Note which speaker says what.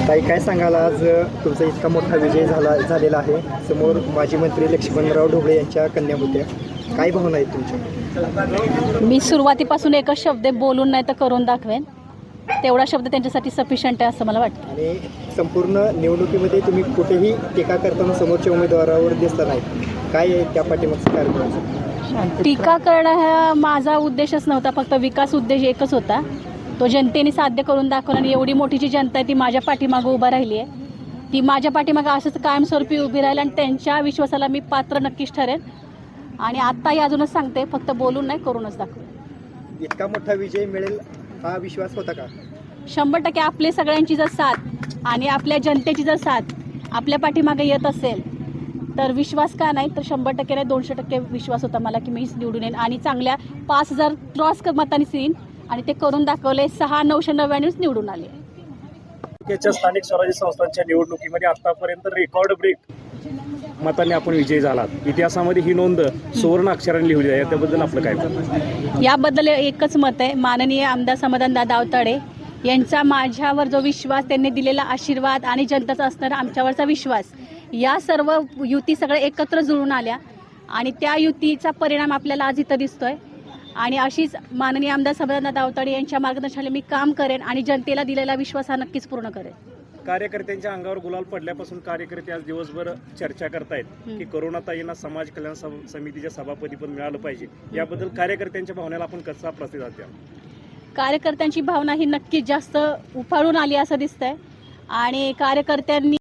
Speaker 1: ताई, काय सांगाल, आज तुमचा इतका मोठा विजय झालेला आहे. समोर माजी मंत्री लक्ष्मणराव ढोबळे यांच्या कन्या होत्या. काय भावना आहेत तुमच्या?
Speaker 2: मी सुरुवातीपासून एकच शब्द बोलून नाही तर करून दाखवेन, तेवढा शब्द त्यांच्यासाठी सफिशियंट आहे असं मला वाटतं.
Speaker 1: आणि संपूर्ण निवडणुकीमध्ये तुम्ही कुठेही टीका करताना समोरच्या उमेदवारावर दिसला नाही. काय आहे त्या पाठीमागचं कारण?
Speaker 2: टीका करणं हा माझा उद्देशच नव्हता, फक्त विकास उद्देश एकच होता. तो जनतेने साध्य करून दाखवला आणि एवढी मोठी जी जनता आहे ती माझ्या पाठीमागं उभा राहिली आहे. ती माझ्या पाठीमागं असंच कायमस्वरूपी उभी राहील आणि त्यांच्या विश्वासाला मी पात्र नक्कीच ठरेन. आणि आत्ताही अजूनच सांगते, फक्त बोलून नाही करूनच दाखवेन.
Speaker 1: इतका मोठा विजय मिळेल हा विश्वास होता का?
Speaker 2: 100% आपले सगळ्यांची जर साथ आणि आपल्या जनतेची जर साथ आपल्या पाठीमागे येत असेल तर विश्वास का नाही, तर 100% नाही 200% विश्वास होता मला की मीच निवडून येईन आणि चांगल्या 5,000 क्रॉस मतांनी येईन. आणि ते करून दाखवले. 6,999 निवडून आले.
Speaker 3: स्थानिक स्वराज्य संस्थांच्या निवडणुकीमध्ये आतापर्यंत रेकॉर्ड ब्रेक मतांनी आपण विजयी झालात. इतिहासामध्ये ही नोंद सुवर्ण अक्षरांनी लिहिली आहे. त्याबद्दल आपलं काय मत?
Speaker 2: याबद्दल एकच मत आहे, माननीय आमदार समाधानदादा आवताडे यांचा माझ्यावर जो विश्वास, त्यांनी दिलेला आशीर्वाद आणि जनतेचा असणारा आमच्यावरचा विश्वास, या सर्व युती सगळ्या एकत्र जुळून आल्या आणि त्या युतीचा परिणाम आपल्याला आज इथं दिसतोय. आणि अशीच माननीय आमदार समाधानदादा आवताडे यांच्या मार्गदर्शनाखाली मी काम करेन आणि जनतेला दिलेला विश्वास हा नक्कीच पूर्ण करेन.
Speaker 3: कार्यकर्त्यांच्या अंगावर गुलाल पडल्यापासून कार्यकर्ते आज दिवसभर चर्चा करतायत की करुणाताईंना समाज कल्याण समितीच्या सभापती पण मिळालं पाहिजे. याबद्दल कार्यकर्त्यांच्या भावनेला आपण कसा प्रतिसाद द्याल?
Speaker 2: कार्यकर्त्यांची भावना ही नक्कीच जास्त उफाळून आली असं दिसतंय आणि कार्यकर्त्यांनी